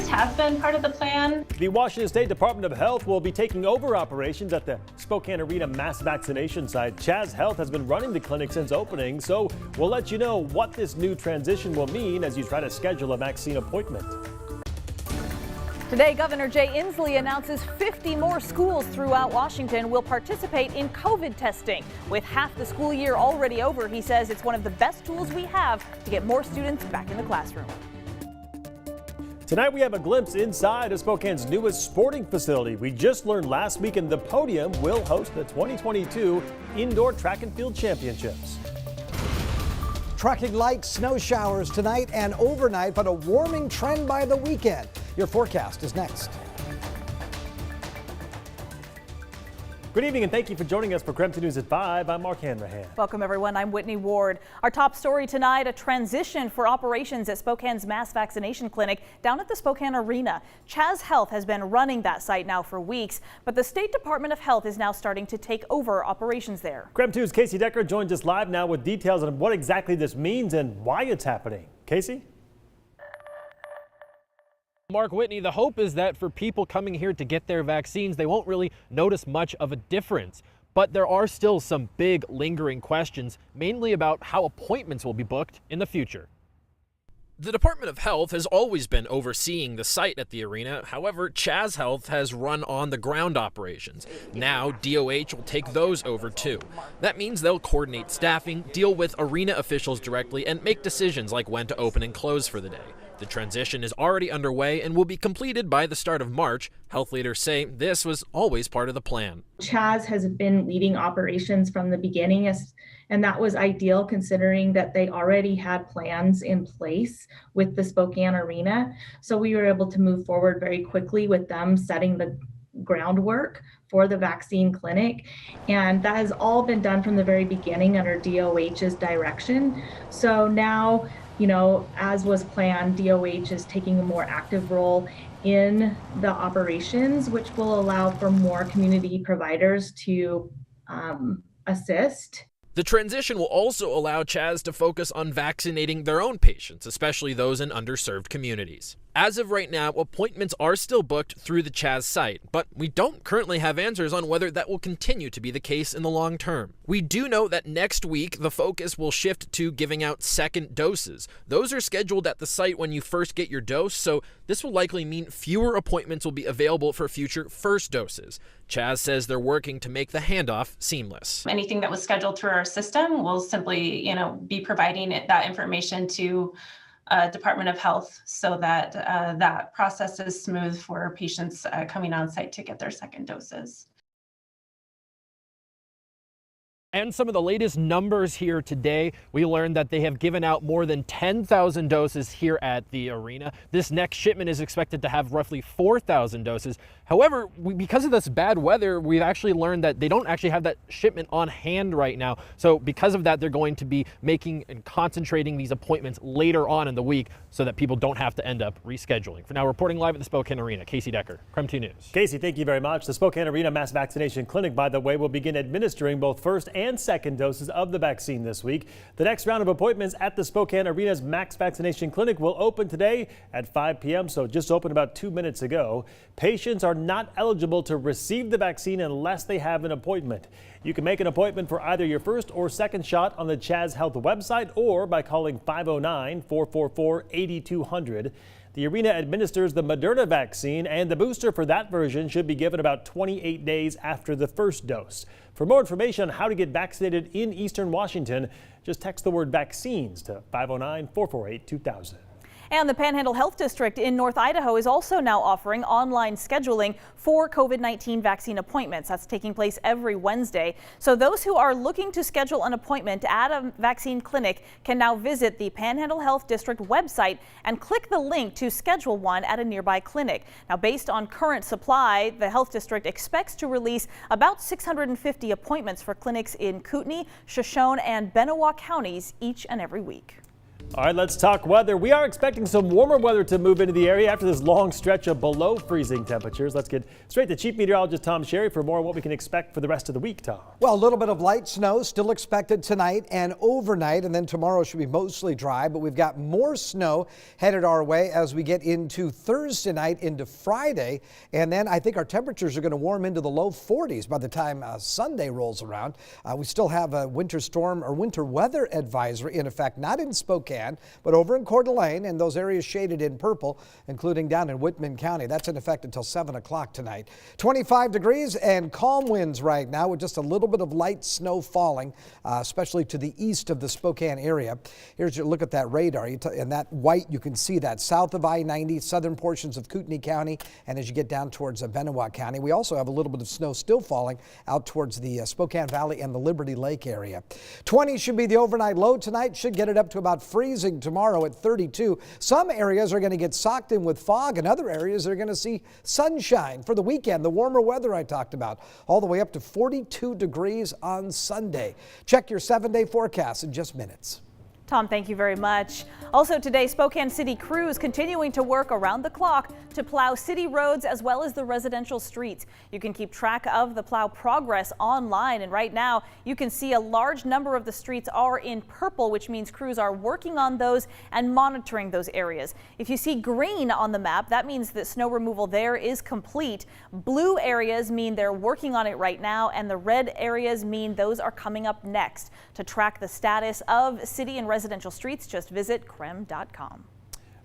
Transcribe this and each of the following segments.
have been part of the plan. The Washington State Department of Health will be taking over operations at the Spokane Arena mass vaccination site. Chaz Health has been running the clinic since opening, so we'll let you know what this new transition will mean as you try to schedule a vaccine appointment. Today, Governor Jay Inslee announces 50 more schools throughout Washington will participate in COVID testing. With half the school year already over, he says it's one of the best tools we have to get more students back in the classroom. Tonight we have a glimpse inside of Spokane's newest sporting facility. We just learned last week the podium will host the 2022 Indoor Track and Field Championships. Trucking light snow showers tonight and overnight, but a warming trend by the weekend. Your forecast is next. Good evening and thank you for joining us for KREM 2 News at 5. I'm Mark Hanrahan. Welcome everyone. I'm Whitney Ward. Our top story tonight, a transition for operations at Spokane's mass vaccination clinic down at the Spokane Arena. Chaz Health has been running that site now for weeks, but the State Department of Health is now starting to take over operations there. KREM 2's Casey Decker joins us live now with details on what exactly this means and why it's happening. Casey? Mark, Whitney, the hope is that for people coming here to get their vaccines, they won't really notice much of a difference. But there are still some big lingering questions, mainly about how appointments will be booked in the future. The Department of Health has always been overseeing the site at the arena. However, Chaz Health has run on-the-ground operations. Now, DOH will take those over too. That means they'll coordinate staffing, deal with arena officials directly, and make decisions like when to open and close for the day. The transition is already underway and will be completed by the start of March. Health leaders say this was always part of the plan. Chaz has been leading operations from the beginning, and that was ideal considering that they already had plans in place with the Spokane Arena. So we were able to move forward very quickly with them setting the groundwork for the vaccine clinic. And that has all been done from the very beginning under DOH's direction. So now, as was planned, DOH is taking a more active role in the operations, which will allow for more community providers to assist. The transition will also allow Chaz to focus on vaccinating their own patients, especially those in underserved communities. As of right now, appointments are still booked through the Chaz site, but we don't currently have answers on whether that will continue to be the case in the long term. We do know that next week, the focus will shift to giving out second doses. Those are scheduled at the site when you first get your dose, so this will likely mean fewer appointments will be available for future first doses. Chaz says they're working to make the handoff seamless. Anything that was scheduled through our system will simply, be providing that information to Department of Health so that that process is smooth for patients coming on site to get their second doses. And some of the latest numbers here today, we learned that they have given out more than 10,000 doses here at the arena. This next shipment is expected to have roughly 4,000 doses. However, because of this bad weather, we've actually learned that they don't actually have that shipment on hand right now. So because of that, they're going to be making and concentrating these appointments later on in the week so that people don't have to end up rescheduling. For now, reporting live at the Spokane Arena, Casey Decker, KREM 2 News. Casey, thank you very much. The Spokane Arena Mass Vaccination Clinic, by the way, will begin administering both first and second doses of the vaccine this week. The next round of appointments at the Spokane Arena's Max Vaccination Clinic will open today at 5 p.m., so just opened about 2 minutes ago. Patients are not eligible to receive the vaccine unless they have an appointment. You can make an appointment for either your first or second shot on the Chaz Health website or by calling 509-444-8200. The arena administers the Moderna vaccine, and the booster for that version should be given about 28 days after the first dose. For more information on how to get vaccinated in Eastern Washington, just text the word vaccines to 509-448-2000. And the Panhandle Health District in North Idaho is also now offering online scheduling for COVID-19 vaccine appointments. That's taking place every Wednesday. So those who are looking to schedule an appointment at a vaccine clinic can now visit the Panhandle Health District website and click the link to schedule one at a nearby clinic. Now, based on current supply, the health district expects to release about 650 appointments for clinics in Kootenai, Shoshone, and Benewah counties each and every week. All right, let's talk weather. We are expecting some warmer weather to move into the area after this long stretch of below freezing temperatures. Let's get straight to Chief Meteorologist Tom Sherry for more on what we can expect for the rest of the week, Tom. Well, a little bit of light snow still expected tonight and overnight, and then tomorrow should be mostly dry, but we've got more snow headed our way as we get into Thursday night into Friday, and then I think our temperatures are going to warm into the low 40s by the time Sunday rolls around. We still have a winter storm or winter weather advisory in effect, not in Spokane, but over in Coeur d'Alene and those areas shaded in purple, including down in Whitman County. That's in effect until 7 o'clock tonight. 25 degrees and calm winds right now with just a little bit of light snow falling, especially to the east of the Spokane area. Here's your look at that radar. In that white, you can see that south of I-90, southern portions of Kootenai County, and as you get down towards Benewah County. We also have a little bit of snow still falling out towards the Spokane Valley and the Liberty Lake area. 20 should be the overnight low tonight. Should get it up to about freezing tomorrow at 32. Some areas are going to get socked in with fog, and other areas are going to see sunshine for the weekend. The warmer weather I talked about, all the way up to 42 degrees on Sunday. Check your 7-day forecast in just minutes. Tom, thank you very much. Also today, Spokane City crews continuing to work around the clock to plow city roads as well as the residential streets. You can keep track of the plow progress online, and right now you can see a large number of the streets are in purple, which means crews are working on those and monitoring those areas. If you see green on the map, that means that snow removal there is complete. Blue areas mean they're working on it right now, and the red areas mean those are coming up next. To track the status of city and residential streets, just visit KREM.com.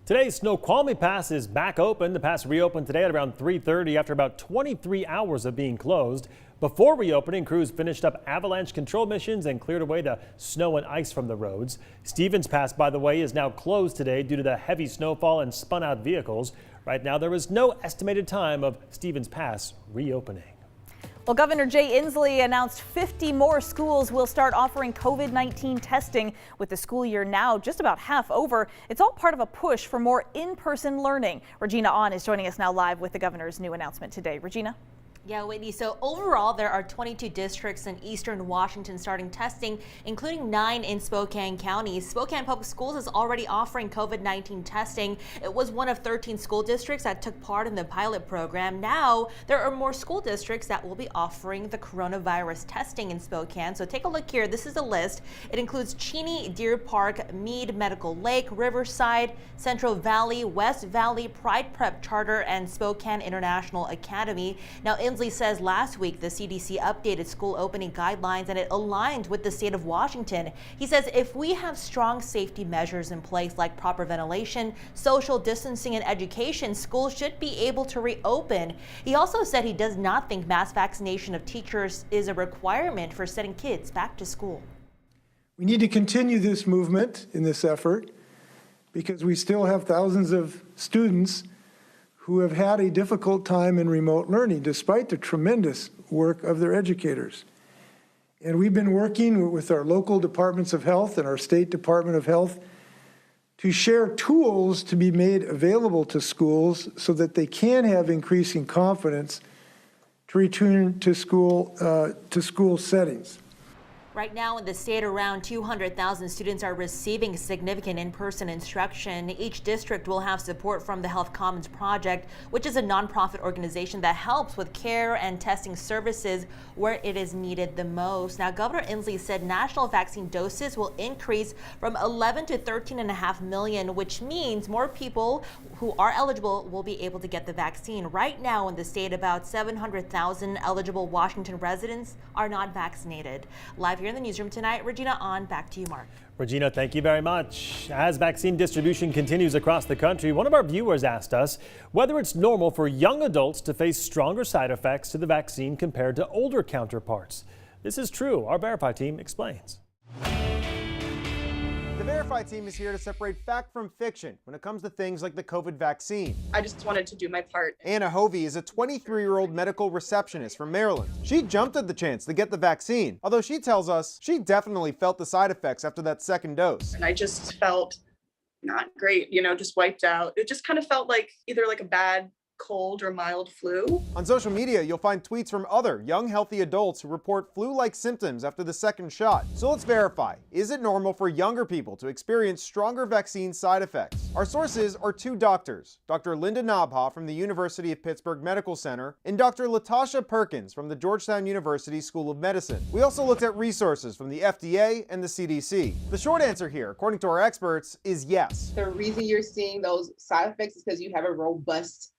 Today's Snoqualmie Pass is back open. The pass reopened today at around 3:30 after about 23 hours of being closed. Before reopening, crews finished up avalanche control missions and cleared away the snow and ice from the roads. Stevens Pass, by the way, is now closed today due to the heavy snowfall and spun out vehicles. Right now, there is no estimated time of Stevens Pass reopening. Well, Governor Jay Inslee announced 50 more schools will start offering COVID-19 testing. With the school year now just about half over, it's all part of a push for more in-person learning. Regina On is joining us now live with the governor's new announcement today. Regina? Yeah, Whitney. So overall, there are 22 districts in eastern Washington starting testing, including 9 in Spokane County. Spokane Public Schools is already offering COVID-19 testing. It was one of 13 school districts that took part in the pilot program. Now, there are more school districts that will be offering the coronavirus testing in Spokane. So take a look here. This is a list. It includes Cheney, Deer Park, Meade, Medical Lake, Riverside, Central Valley, West Valley, Pride Prep Charter, and Spokane International Academy. Now, Inslee says last week the CDC updated school opening guidelines and it aligned with the state of Washington. He says if we have strong safety measures in place like proper ventilation, social distancing, and education, schools should be able to reopen. He also said he does not think mass vaccination of teachers is a requirement for sending kids back to school. We need to continue this movement in this effort because we still have thousands of students who have had a difficult time in remote learning despite the tremendous work of their educators. And we've been working with our local departments of health and our state Department of Health to share tools to be made available to schools so that they can have increasing confidence to return to school settings. Right now in the state, around 200,000 students are receiving significant in-person instruction. Each district will have support from the Health Commons Project, which is a nonprofit organization that helps with care and testing services where it is needed the most. Now, Governor Inslee said national vaccine doses will increase from 11 to 13.5 million, which means more people who are eligible will be able to get the vaccine. Right now in the state, about 700,000 eligible Washington residents are not vaccinated. Live here in the newsroom tonight, Regina On, back to you, Mark. Regina, thank you very much. As vaccine distribution continues across the country, one of our viewers asked us whether it's normal for young adults to face stronger side effects to the vaccine compared to older counterparts. This is true. Our Verify team explains. The Verify team is here to separate fact from fiction when it comes to things like the COVID vaccine. I just wanted to do my part. Anna Hovey is a 23-year-old medical receptionist from Maryland. She jumped at the chance to get the vaccine, although she tells us she definitely felt the side effects after that second dose. And I just felt not great, just wiped out. It just kind of felt like either like a bad cold or mild flu. On social media, you'll find tweets from other young, healthy adults who report flu-like symptoms after the second shot. So let's verify, is it normal for younger people to experience stronger vaccine side effects? Our sources are two doctors, Dr. Linda Nabha from the University of Pittsburgh Medical Center and Dr. Latasha Perkins from the Georgetown University School of Medicine. We also looked at resources from the FDA and the CDC. The short answer here, according to our experts, is yes. The reason you're seeing those side effects is because you have a robust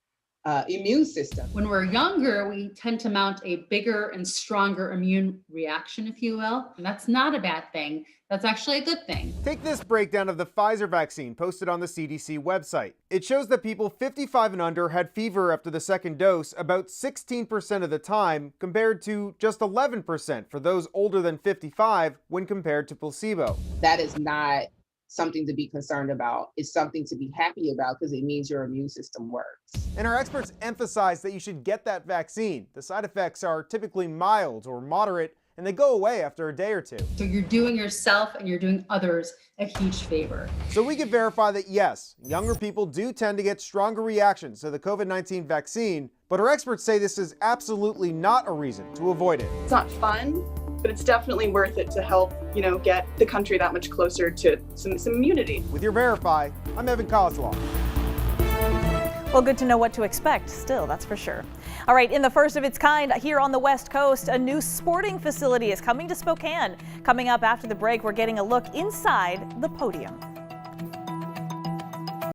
immune system. When we're younger, we tend to mount a bigger and stronger immune reaction, if you will. And that's not a bad thing. That's actually a good thing. Take this breakdown of the Pfizer vaccine posted on the CDC website. It shows that people 55 and under had fever after the second dose about 16% of the time, compared to just 11% for those older than 55 when compared to placebo. That is not something to be concerned about. It's something to be happy about because it means your immune system works. And our experts emphasize that you should get that vaccine. The side effects are typically mild or moderate, and they go away after a day or two. So you're doing yourself and you're doing others a huge favor. So we can verify that yes, younger people do tend to get stronger reactions to the COVID-19 vaccine, but our experts say this is absolutely not a reason to avoid it. It's not fun, but it's definitely worth it to help, get the country that much closer to some immunity. With your Verify, I'm Evan Kozlov. Well, good to know what to expect still, that's for sure. All right, in the first of its kind here on the West Coast, a new sporting facility is coming to Spokane. Coming up after the break, we're getting a look inside the podium.